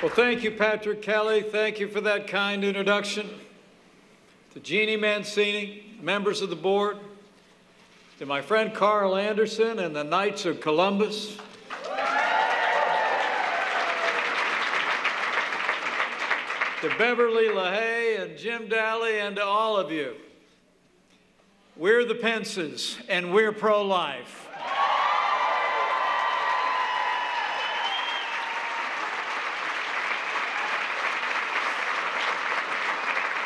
Well, thank you, Patrick Kelly. Thank you for that kind introduction. To Jeannie Mancini, members of the board, to my friend Carl Anderson and the Knights of Columbus, to Beverly LaHaye and Jim Daly, and to all of you. We're the Pences, and we're pro-life.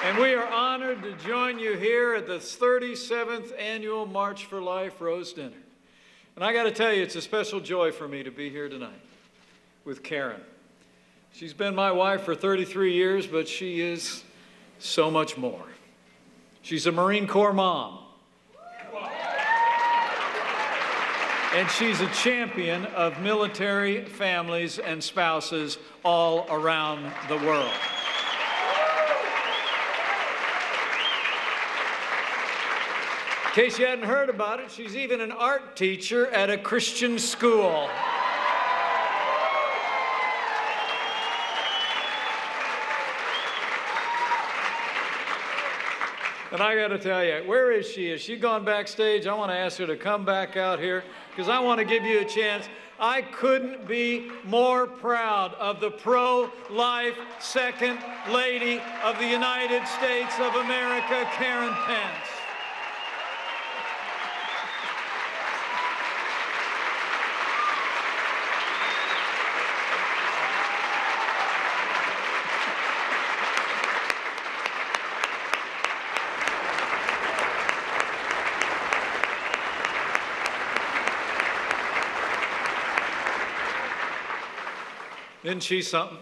And we are honored to join you here at the 37th Annual March for Life Rose Dinner. And I got to tell you, it's a special joy for me to be here tonight with Karen. She's been my wife for 33 years, but she is so much more. She's a Marine Corps mom. And she's a champion of military families and spouses all around the world. In case you hadn't heard about it, she's even an art teacher at a Christian school. And I got to tell you, where is she? Is she gone backstage? I want to ask her to come back out here because I want to give you a chance. I couldn't be more proud of the pro-life Second Lady of the United States of America, Karen Pence. Isn't she something?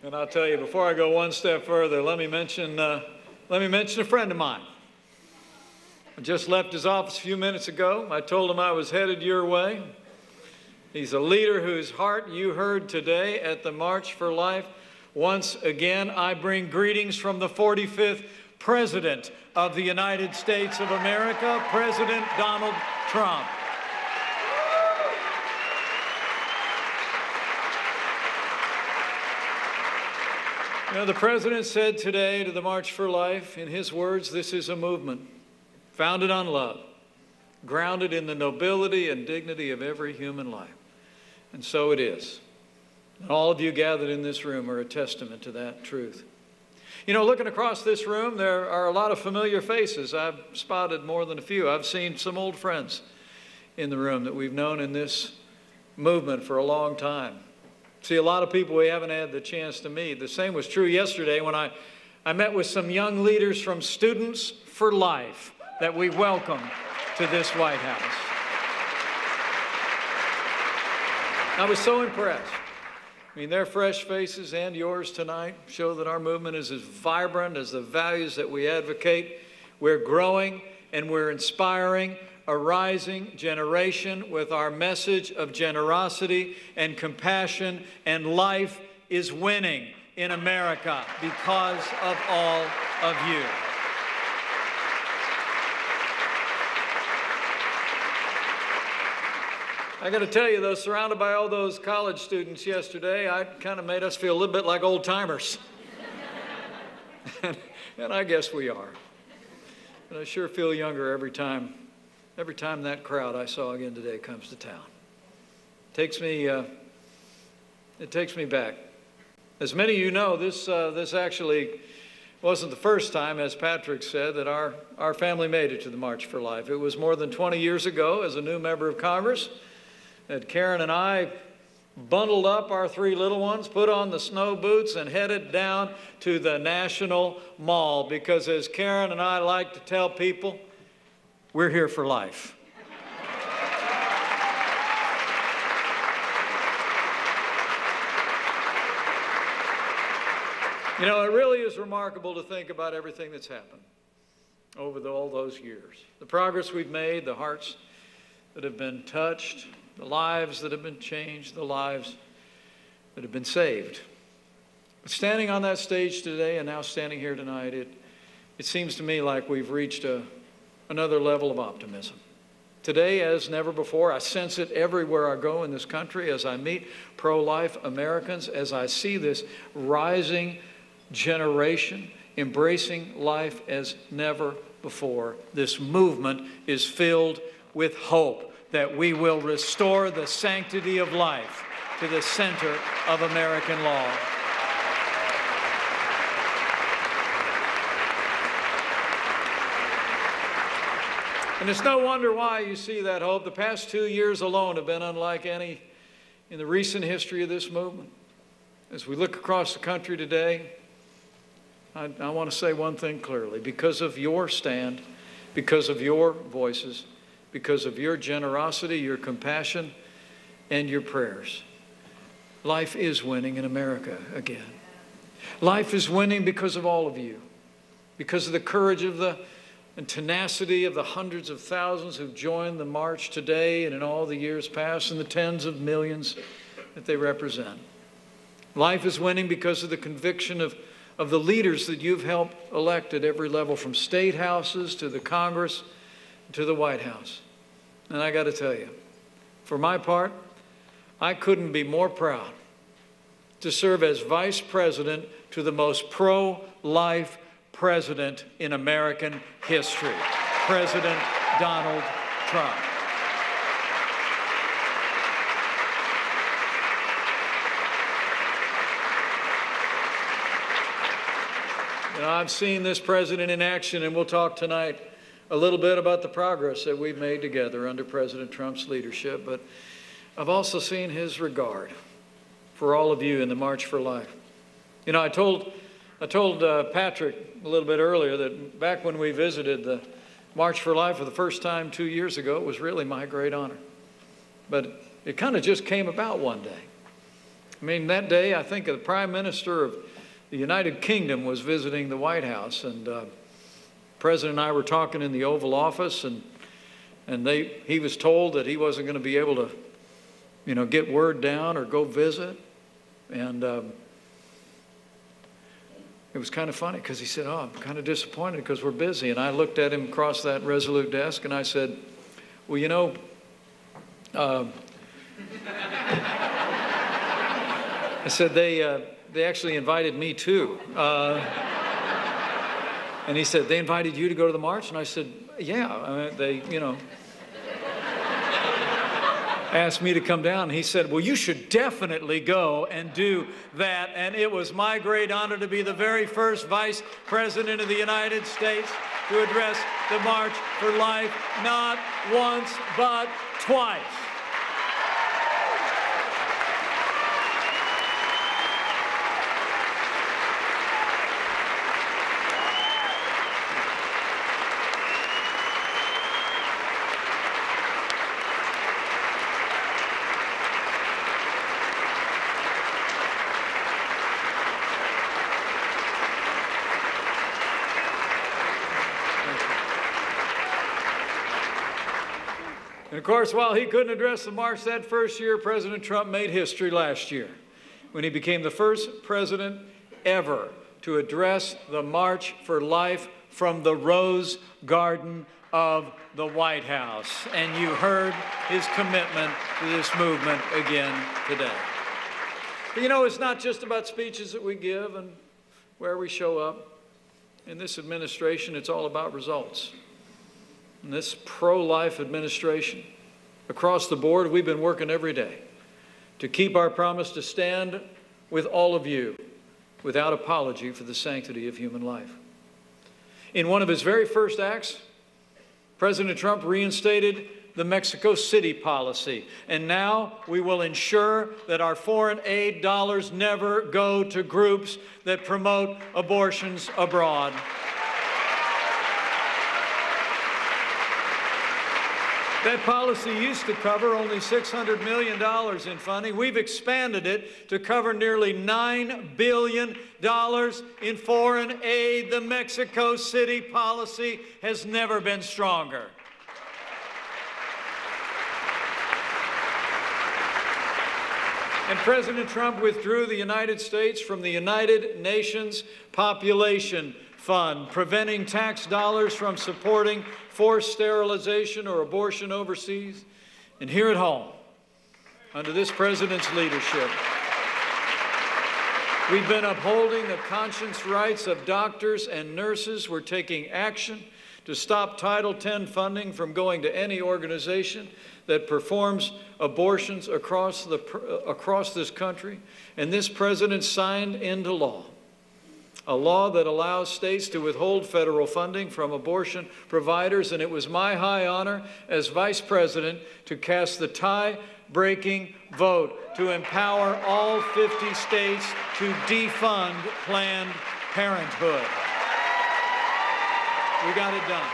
And I'll tell you, before I go one step further, let me mention a friend of mine. I just left his office a few minutes ago. I told him I was headed your way. He's a leader whose heart you heard today at the March for Life. Once again, I bring greetings from the 45th President of the United States of America, President Donald Trump. You know, the President said today to the March for Life, in his words, this is a movement founded on love, grounded in the nobility and dignity of every human life. And so it is. And all of you gathered in this room are a testament to that truth. You know, looking across this room, there are a lot of familiar faces. I've spotted more than a few. I've seen some old friends in the room that we've known in this movement for a long time. See, a lot of people we haven't had the chance to meet. The same was true yesterday when I met with some young leaders from Students for Life that we welcomed to this White House. I was so impressed. I mean, their fresh faces and yours tonight show that our movement is as vibrant as the values that we advocate. We're growing and we're inspiring a rising generation with our message of generosity and compassion, and life is winning in America because of all of you. I got to tell you, though, surrounded by all those college students yesterday, I kind of made us feel a little bit like old timers. and I guess we are. But I sure feel younger every time that crowd I saw again today comes to town. It takes me back. As many of you know, this actually wasn't the first time, as Patrick said, that our family made it to the March for Life. It was more than 20 years ago, as a new member of Congress, that Karen and I bundled up our three little ones, put on the snow boots, and headed down to the National Mall, because as Karen and I like to tell people, we're here for life. You know, it really is remarkable to think about everything that's happened over all those years. The progress we've made, the hearts that have been touched, the lives that have been changed, the lives that have been saved. But standing on that stage today and now standing here tonight, it seems to me like we've reached another level of optimism. Today, as never before, I sense it everywhere I go in this country as I meet pro-life Americans, as I see this rising generation embracing life as never before. This movement is filled with hope that we will restore the sanctity of life to the center of American law. And it's no wonder why you see that hope. The past 2 years alone have been unlike any in the recent history of this movement. As we look across the country today, I want to say one thing clearly. Because of your stand, because of your voices, because of your generosity, your compassion, and your prayers, life is winning in America again. Life is winning because of all of you, because of the courage of and tenacity of the hundreds of thousands who've joined the march today and in all the years past, and the tens of millions that they represent. Life is winning because of the conviction of the leaders that you've helped elect at every level, from state houses to the Congress to the White House. And I got to tell you, for my part, I couldn't be more proud to serve as vice president to the most pro-life president in American history, President Donald Trump. You know, I've seen this president in action, and we'll talk tonight a little bit about the progress that we've made together under President Trump's leadership, but I've also seen his regard for all of you in the March for Life. You know, I told Patrick a little bit earlier that back when we visited the March for Life for the first time 2 years ago, it was really my great honor. But it kind of just came about one day. I mean, that day, I think the Prime Minister of the United Kingdom was visiting the White House, and the President and I were talking in the Oval Office, and he was told that he wasn't going to be able to, you know, get word down or go visit. And it was kind of funny because he said, "Oh, I'm kind of disappointed because we're busy." And I looked at him across that resolute desk and I said, "Well, you know, I said, they actually invited me too." And he said, "They invited you to go to the march?" And I said, "Yeah, I mean, they, you know, asked me to come down." And he said, "Well, you should definitely go and do that." And it was my great honor to be the very first Vice President of the United States to address the March for Life, not once, but twice. And of course, while he couldn't address the march that first year, President Trump made history last year when he became the first president ever to address the March for Life from the Rose Garden of the White House. And you heard his commitment to this movement again today. But you know, it's not just about speeches that we give and where we show up. In this administration, it's all about results. In this pro-life administration, across the board, we've been working every day to keep our promise to stand with all of you without apology for the sanctity of human life. In one of his very first acts, President Trump reinstated the Mexico City policy, and now we will ensure that our foreign aid dollars never go to groups that promote abortions abroad. That policy used to cover only $600 million in funding. We've expanded it to cover nearly $9 billion in foreign aid. The Mexico City policy has never been stronger. And President Trump withdrew the United States from the United Nations Population fund, preventing tax dollars from supporting forced sterilization or abortion overseas. And here at home, under this president's leadership, we've been upholding the conscience rights of doctors and nurses. We're taking action to stop Title X funding from going to any organization that performs abortions across this country. And this president signed into law a law that allows states to withhold federal funding from abortion providers. And it was my high honor as vice president to cast the tie-breaking vote to empower all 50 states to defund Planned Parenthood. We got it done.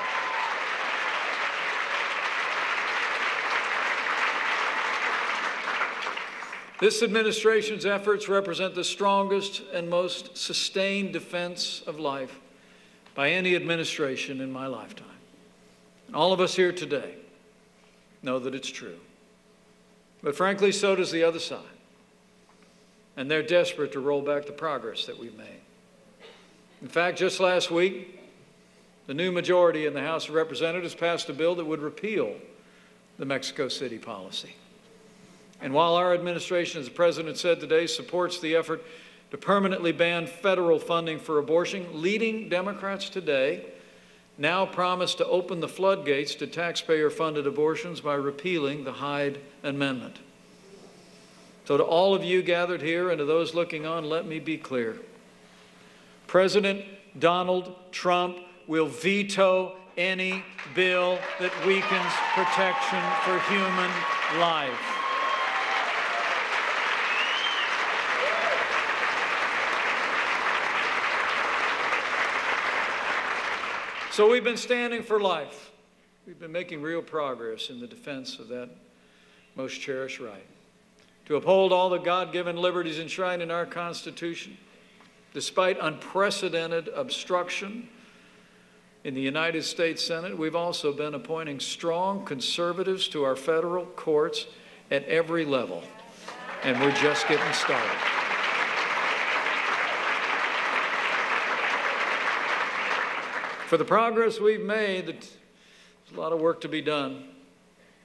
This administration's efforts represent the strongest and most sustained defense of life by any administration in my lifetime. And all of us here today know that it's true. But frankly, so does the other side. And they're desperate to roll back the progress that we've made. In fact, just last week, the new majority in the House of Representatives passed a bill that would repeal the Mexico City policy. And while our administration, as the President said today, supports the effort to permanently ban federal funding for abortion, leading Democrats today now promise to open the floodgates to taxpayer-funded abortions by repealing the Hyde Amendment. So to all of you gathered here and to those looking on, let me be clear. President Donald Trump will veto any bill that weakens protection for human life. So we've been standing for life. We've been making real progress in the defense of that most cherished right. To uphold all the God-given liberties enshrined in our Constitution, despite unprecedented obstruction in the United States Senate, we've also been appointing strong conservatives to our federal courts at every level, and we're just getting started. For the progress we've made, there's a lot of work to be done.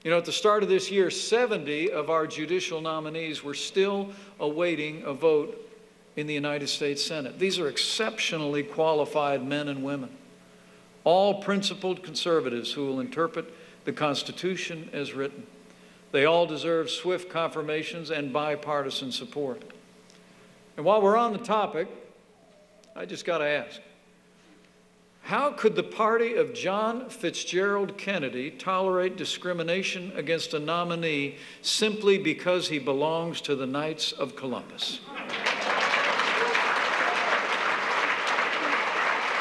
You know, at the start of this year, 70 of our judicial nominees were still awaiting a vote in the United States Senate. These are exceptionally qualified men and women, all principled conservatives who will interpret the Constitution as written. They all deserve swift confirmations and bipartisan support. And while we're on the topic, I just got to ask, how could the party of John Fitzgerald Kennedy tolerate discrimination against a nominee simply because he belongs to the Knights of Columbus?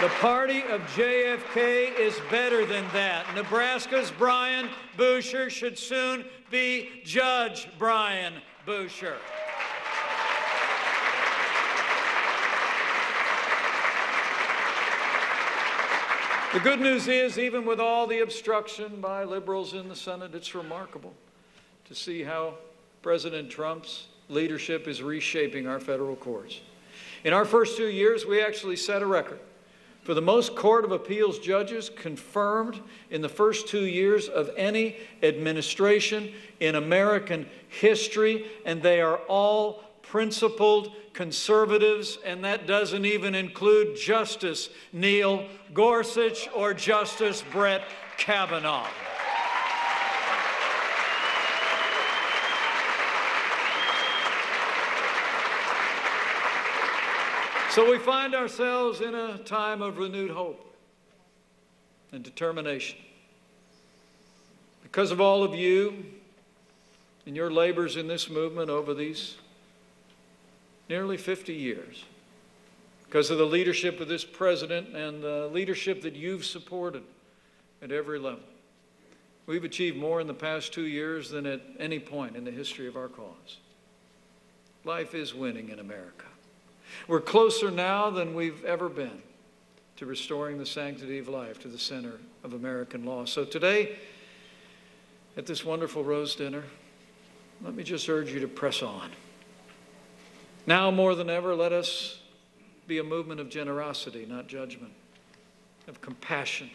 The party of JFK is better than that. Nebraska's Brian Boucher should soon be Judge Brian Boucher. The good news is, even with all the obstruction by liberals in the Senate, it's remarkable to see how President Trump's leadership is reshaping our federal courts. In our first 2 years, we actually set a record for the most Court of Appeals judges confirmed in the first 2 years of any administration in American history, and they are all principled conservatives, and that doesn't even include Justice Neil Gorsuch or Justice Brett Kavanaugh. So we find ourselves in a time of renewed hope and determination. Because of all of you and your labors in this movement over these nearly 50 years, because of the leadership of this president and the leadership that you've supported at every level, we've achieved more in the past 2 years than at any point in the history of our cause. Life is winning in America. We're closer now than we've ever been to restoring the sanctity of life to the center of American law. So today, at this wonderful Rose Dinner, let me just urge you to press on. Now more than ever, let us be a movement of generosity, not judgment. of compassion,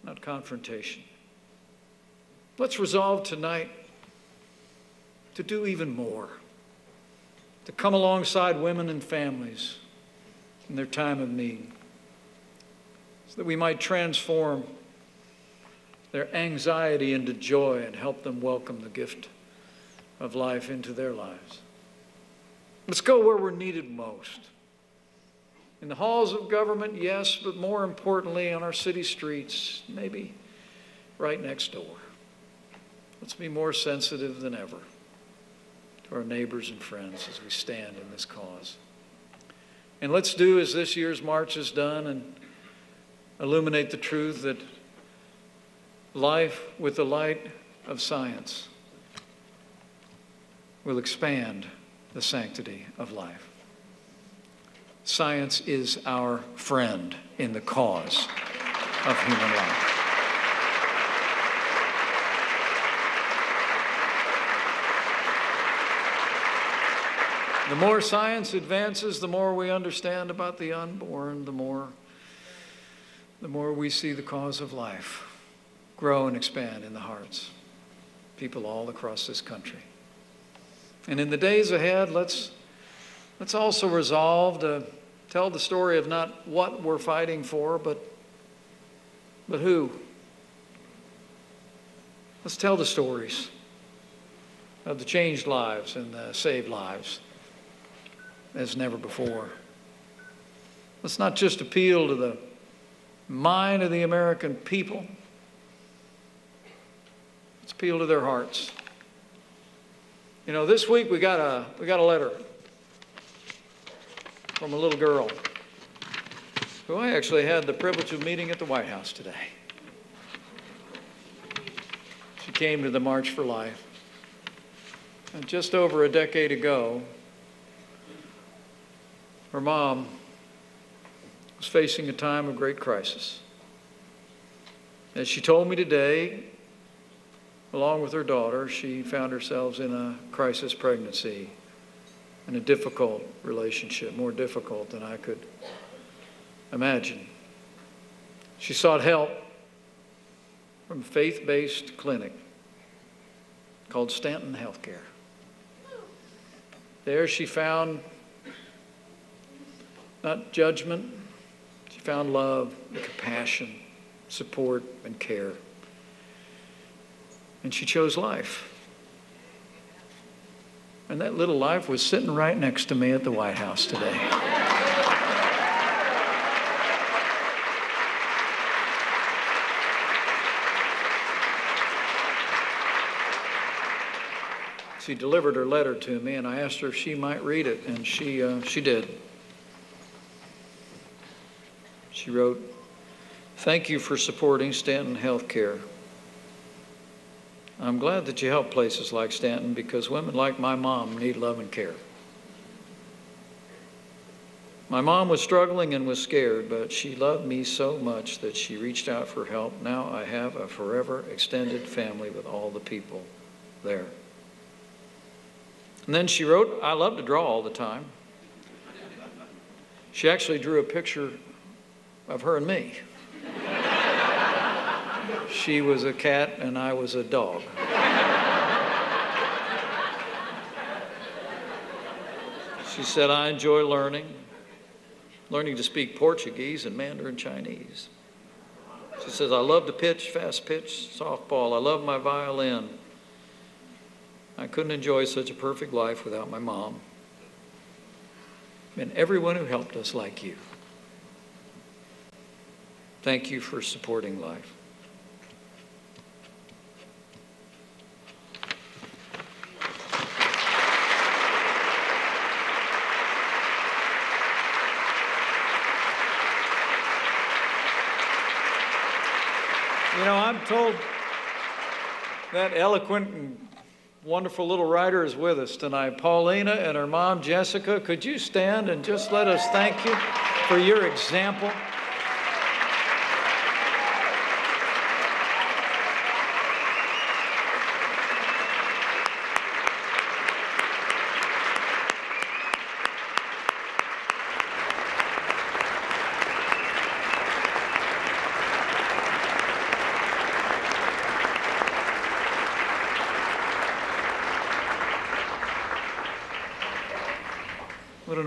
not confrontation. Let's resolve tonight to do even more, to come alongside women and families in their time of need, so that we might transform their anxiety into joy and help them welcome the gift of life into their lives. Let's go where we're needed most. In the halls of government, yes, but more importantly on our city streets, maybe right next door. Let's be more sensitive than ever to our neighbors and friends as we stand in this cause. And let's do as this year's march has done and illuminate the truth that life with the light of science will expand the sanctity of life. Science is our friend in the cause of human life. The more science advances, the more we understand about the unborn, the more we see the cause of life grow and expand in the hearts of people all across this country. And in the days ahead, let's also resolve to tell the story of not what we're fighting for, but who. Let's tell the stories of the changed lives and the saved lives as never before. Let's not just appeal to the mind of the American people. Let's appeal to their hearts. You know, this week we got a letter from a little girl who I actually had the privilege of meeting at the White House today. She came to the March for Life. And just over a decade ago, her mom was facing a time of great crisis. As she told me today, along with her daughter, she found herself in a crisis pregnancy and a difficult relationship, more difficult than I could imagine. She sought help from a faith-based clinic called Stanton Healthcare. There she found not judgment, she found love, compassion, support, and care. And she chose life. And that little life was sitting right next to me at the White House today. She delivered her letter to me, and I asked her if she might read it, and she did. She wrote, "Thank you for supporting Stanton Healthcare. I'm glad that you help places like Stanton because women like my mom need love and care. My mom was struggling and was scared, but she loved me so much that she reached out for help. Now I have a forever extended family with all the people there." And then she wrote, "I love to draw all the time." She actually drew a picture of her and me. She was a cat and I was a dog. She said, "I enjoy learning to speak Portuguese and Mandarin Chinese." She says, "I love to pitch, fast pitch, softball. I love my violin. I couldn't enjoy such a perfect life without my mom and everyone who helped us like you. Thank you for supporting life." You know, I'm told that eloquent and wonderful little writer is with us tonight. Paulina and her mom, Jessica, could you stand and just let us thank you for your example?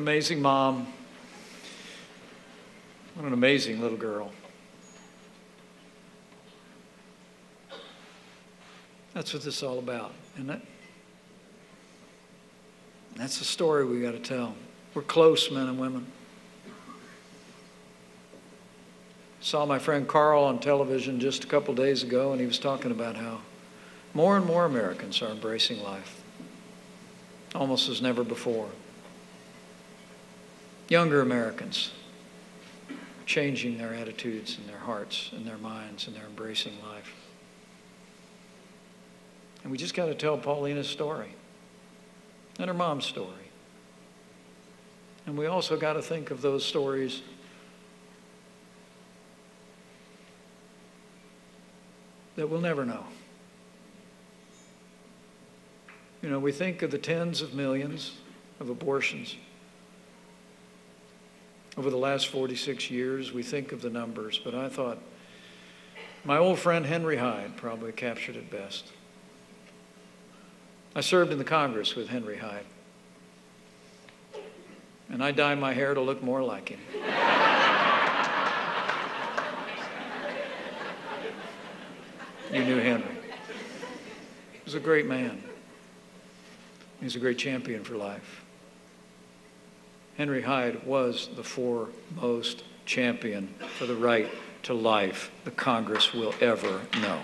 amazing mom. What an amazing little girl. That's what this is all about, isn't it? That's the story we got to tell. We're close, men and women. Saw my friend Carl on television just a couple days ago, and he was talking about how more and more Americans are embracing life, almost as never before. Younger Americans changing their attitudes and their hearts and their minds, and they're embracing life. And we just got to tell Paulina's story and her mom's story. And we also got to think of those stories that we'll never know. You know, we think of the tens of millions of abortions over the last 46 years. We think of the numbers, but I thought my old friend Henry Hyde probably captured it best. I served in the Congress with Henry Hyde, and I dyed my hair to look more like him. You knew Henry. He was a great man. He was a great champion for life. Henry Hyde was the foremost champion for the right to life the Congress will ever know.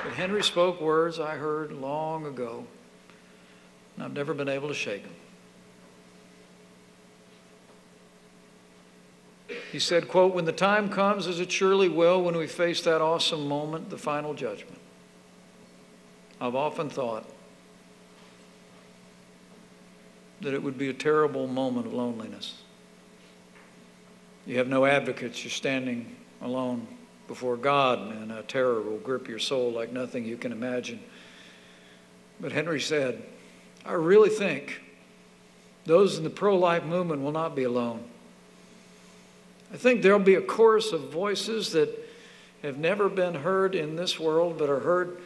But Henry spoke words I heard long ago, and I've never been able to shake them. He said, quote, "When the time comes, as it surely will, when we face that awesome moment, the final judgment, I've often thought that it would be a terrible moment of loneliness. You have no advocates. You're standing alone before God, and a terror will grip your soul like nothing you can imagine." But Henry said, "I really think those in the pro-life movement will not be alone. I think there'll be a chorus of voices that have never been heard in this world, but are heard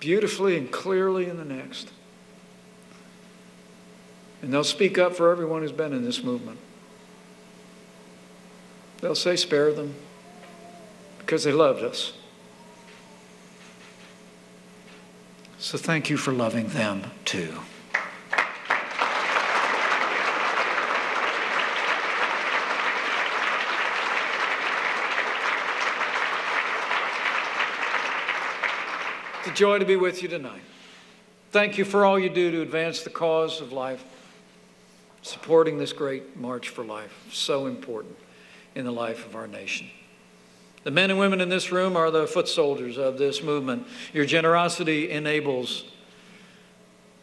beautifully and clearly in the next. And they'll speak up for everyone who's been in this movement. They'll say, spare them, because they loved us. So thank you for loving them too." It's a joy to be with you tonight. Thank you for all you do to advance the cause of life, supporting this great March for Life, so important in the life of our nation. The men and women in this room are the foot soldiers of this movement. Your generosity enables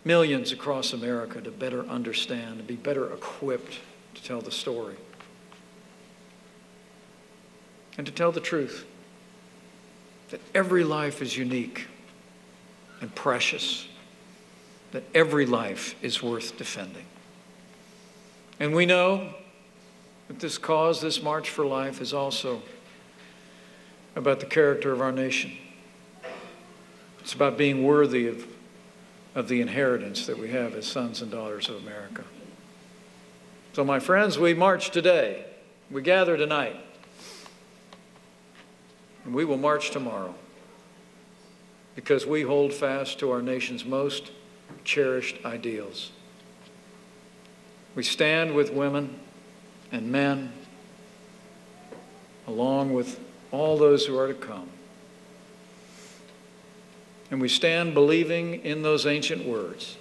millions across America to better understand and be better equipped to tell the story and to tell the truth that every life is unique and precious, that every life is worth defending. And we know that this cause, this March for Life, is also about the character of our nation. It's about being worthy of the inheritance that we have as sons and daughters of America. So my friends, we march today, we gather tonight, and we will march tomorrow, because we hold fast to our nation's most cherished ideals. We stand with women and men, along with all those who are to come. And we stand believing in those ancient words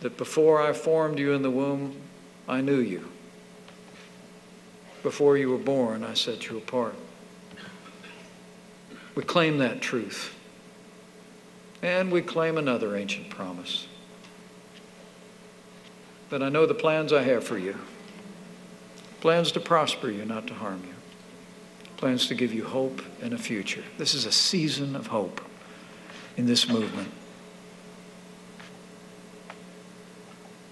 that before I formed you in the womb, I knew you. Before you were born, I set you apart. We claim that truth. And we claim another ancient promise. That I know the plans I have for you. Plans to prosper you, not to harm you. Plans to give you hope and a future. This is a season of hope in this movement.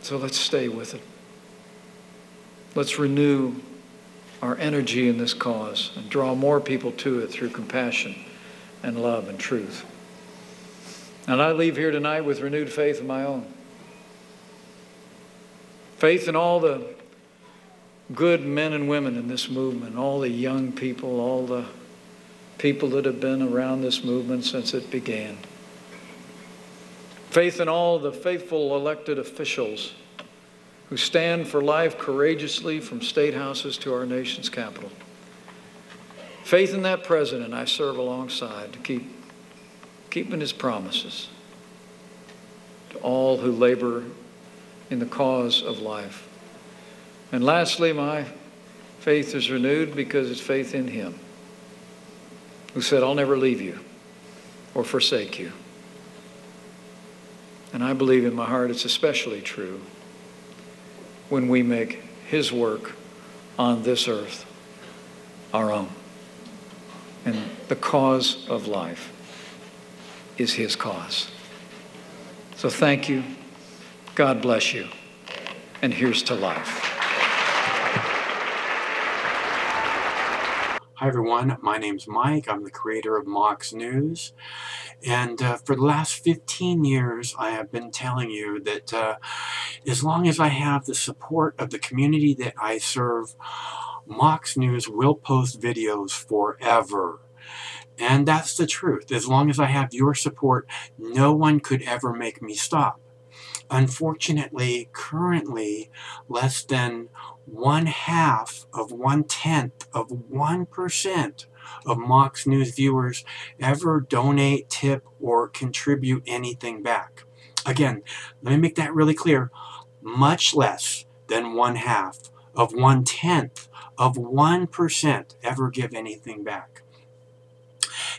So let's stay with it. Let's renew our energy in this cause and draw more people to it through compassion and love and truth. And I leave here tonight with renewed faith of my own. Faith in all the good men and women in this movement, all the young people, all the people that have been around this movement since it began. Faith in all the faithful elected officials who stand for life courageously from state houses to our nation's capital. Faith in that president I serve alongside to keeping his promises to all who labor in the cause of life. And lastly, my faith is renewed because it's faith in him who said, I'll never leave you or forsake you. And I believe in my heart it's especially true when we make his work on this earth our own. And the cause of life is his cause. So thank you. God bless you. And here's to life. Hi everyone, my name's Mike. I'm the creator of Mox News. And for the last 15 years, I have been telling you that as long as I have the support of the community that I serve, Mox News will post videos forever. And that's the truth. As long as I have your support, no one could ever make me stop. Unfortunately, currently, less than 1/2 of 1/10 of 1% of Mox News viewers ever donate, tip, or contribute anything back. Again, let me make that really clear. Much less than 1/2 of 1/10 of 1% ever give anything back.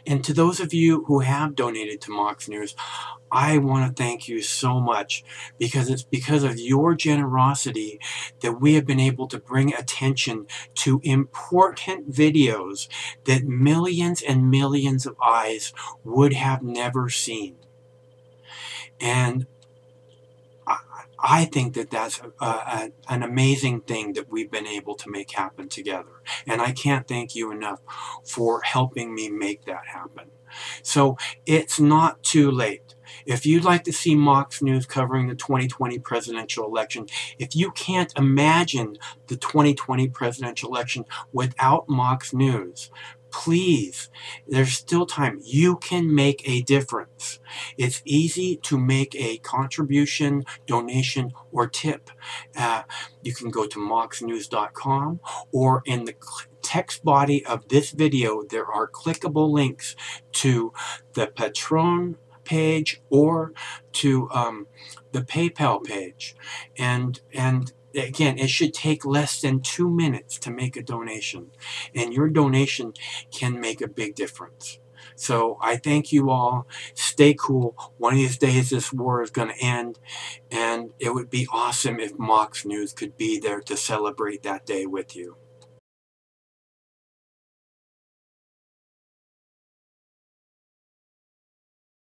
And to those of you who have donated to Mox News, I want to thank you so much, because it's because of your generosity that we have been able to bring attention to important videos that millions and millions of eyes would have never seen. And I think that that's an amazing thing that we've been able to make happen together. And I can't thank you enough for helping me make that happen. So it's not too late. If you'd like to see Mox News covering the 2020 presidential election, if you can't imagine the 2020 presidential election without Mox News, please, there's still time. You can make a difference. It's easy to make a contribution, donation, or tip. You can go to moxnews.com, or in the text body of this video, there are clickable links to the Patreon page or to the PayPal page. And again, it should take less than 2 minutes to make a donation, and your donation can make a big difference. So I thank you all. Stay cool. One of these days this war is going to end, and it would be awesome if Mox News could be there to celebrate that day with you.